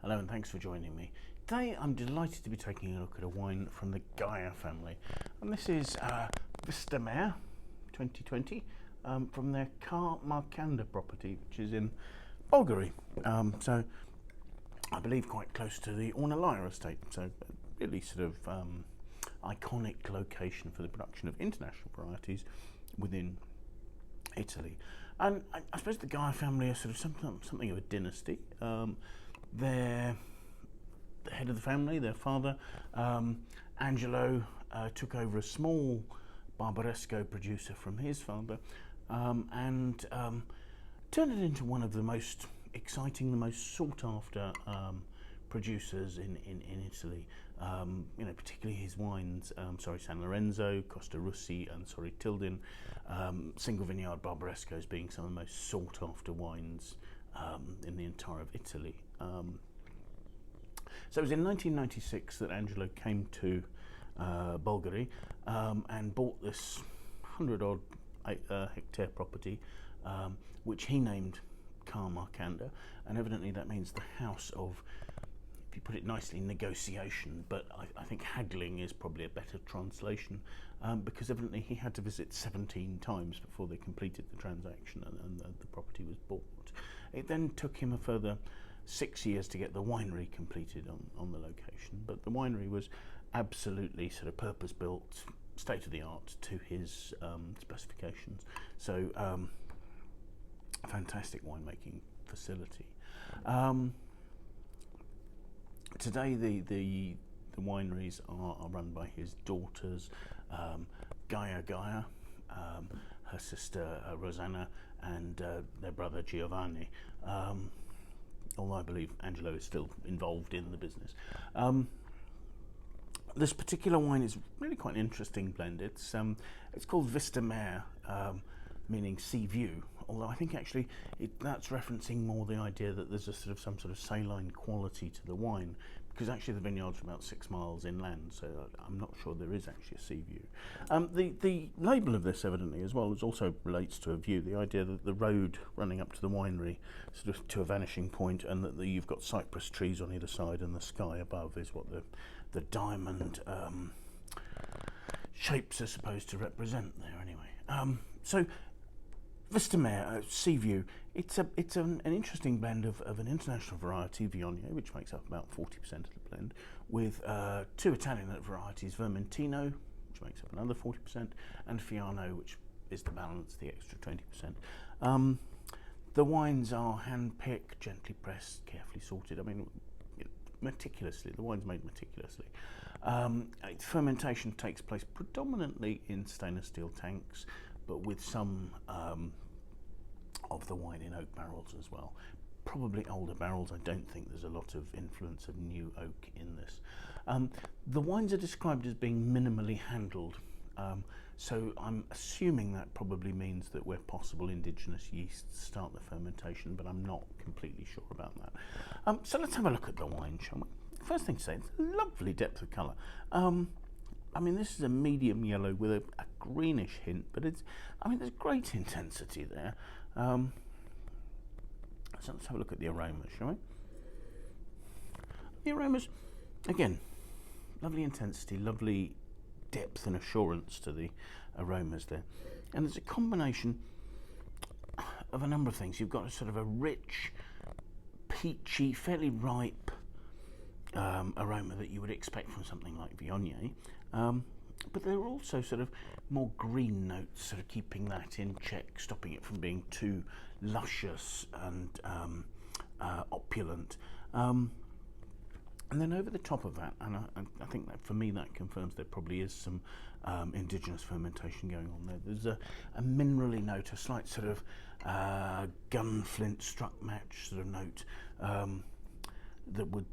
Hello and thanks for joining me. Today I'm delighted to be taking a look at a wine from the Gaja family, and this is Vistamare 2020 from their Car Marcanda property, which is in Bulgari. So I believe quite close to the Ornellaia estate, so really sort of iconic location for the production of international varieties within Italy. And I suppose the Gaja family are sort of something of a dynasty. They're the head of the family, their father, Angelo, took over a small Barbaresco producer from his father and turned it into one of the most exciting, the most sought after producers in Italy. You know, particularly his wines, Sorì San Lorenzo, Costa Russi and Sorì Tildìn, single-vineyard Barbarescos being some of the most sought after wines in the entire of Italy. So it was in 1996 that Angelo came to Bulgari and bought this 100-odd hectare property, which he named Car Marcanda, and evidently that means the house of, if you put it nicely, negotiation, but I think haggling is probably a better translation, because evidently he had to visit 17 times before they completed the transaction and the property was bought. It then took him a further 6 years to get the winery completed on the location, but the winery was absolutely sort of purpose-built, state-of-the-art to his specifications. So a fantastic winemaking facility. Today the wineries are run by his daughters, Gaja, her sister Rosanna, and their brother Giovanni. Although I believe Angelo is still involved in the business. This particular wine is really quite an interesting blend. It's called Vistamare, meaning sea view. Although I think actually that's referencing more the idea that there's some sort of saline quality to the wine, because actually the vineyards are about 6 miles inland, so I'm not sure there is actually a sea view. The label of this evidently as well also relates to a view, the idea that the road running up to the winery sort of to a vanishing point, and that you've got cypress trees on either side and the sky above is what the diamond shapes are supposed to represent there anyway. So Vistamare, sea view, it's an interesting blend of an international variety, Viognier, which makes up about 40% of the blend, with 2 Italian varieties, Vermentino, which makes up another 40%, and Fiano, which is the balance, the extra 20%. The wines are hand-picked, gently pressed, carefully sorted. I mean, meticulously, the wine's made meticulously. Fermentation takes place predominantly in stainless steel tanks, but with some of the wine in oak barrels as well. Probably older barrels. I don't think there's a lot of influence of new oak in this. The wines are described as being minimally handled, so I'm assuming that probably means that where possible indigenous yeasts start the fermentation, but I'm not completely sure about that. So let's have a look at the wine, shall we? First thing to say, it's a lovely depth of colour. I mean, this is a medium yellow with a greenish hint, but there's great intensity there. So let's have a look at the aromas, shall we? The aromas, again, lovely intensity, lovely depth and assurance to the aromas there. And there's a combination of a number of things. You've got a sort of a rich, peachy, fairly ripe aroma that you would expect from something like Viognier. But there are also sort of more green notes, sort of keeping that in check, stopping it from being too luscious and opulent. And then over the top of that, and I think that for me that confirms there probably is some indigenous fermentation going on there. There's a minerally note, a slight sort of gunflint struck match sort of note that would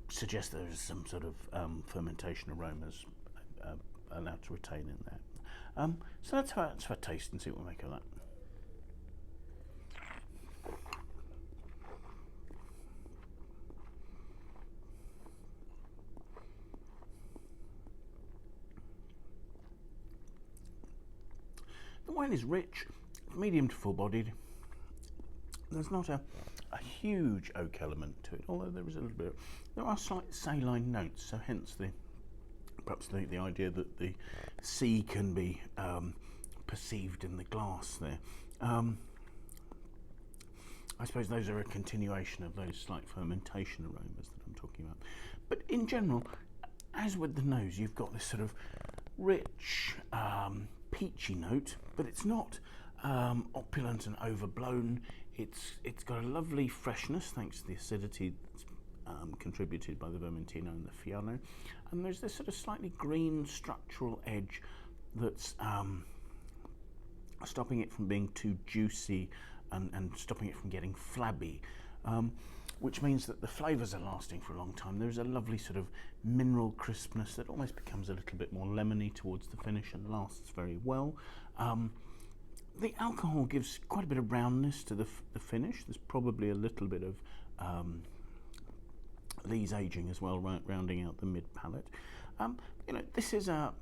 suggest there is some sort of fermentation aromas allowed to retain in there. So let's have a taste and see what we make of that. The wine is rich, medium to full-bodied. There's not a huge oak element to it, although there is a little bit. There are slight saline notes, so hence perhaps the idea that the sea can be perceived in the glass there. I suppose those are a continuation of those slight fermentation aromas that I'm talking about. But in general, as with the nose, you've got this sort of rich, peachy note, but it's not opulent and overblown. It's got a lovely freshness thanks to the acidity that's contributed by the Vermentino and the Fiano, and there's this sort of slightly green structural edge that's stopping it from being too juicy and stopping it from getting flabby, which means that the flavours are lasting for a long time. There's a lovely sort of mineral crispness that almost becomes a little bit more lemony towards the finish and lasts very well. The alcohol gives quite a bit of roundness to the finish. There's probably a little bit of Lees aging as well, rounding out the mid-palate. This is a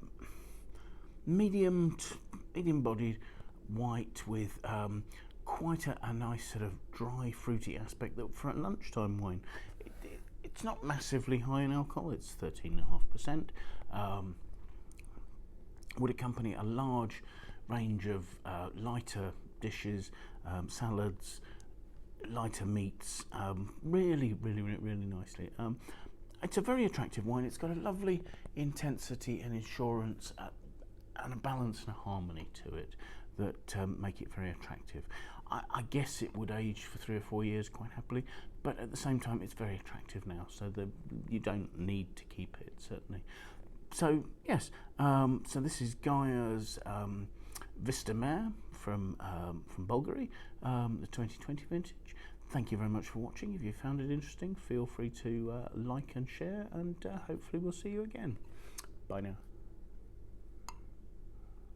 medium-bodied white with quite a nice sort of dry, fruity aspect that for a lunchtime wine, it's not massively high in alcohol. It's 13.5%. Would accompany a large range of lighter dishes, salads, lighter meats, really nicely. It's a very attractive wine. It's got a lovely intensity and assurance and a balance and a harmony to it that make it very attractive. I guess it would age for 3 or 4 years quite happily, but at the same time it's very attractive now, so you don't need to keep it, certainly. So yes, so this is Gaja's Vistamare from Bulgari, the 2020 vintage. Thank you very much for watching. If you found it interesting, feel free to like and share, and hopefully we'll see you again. Bye now.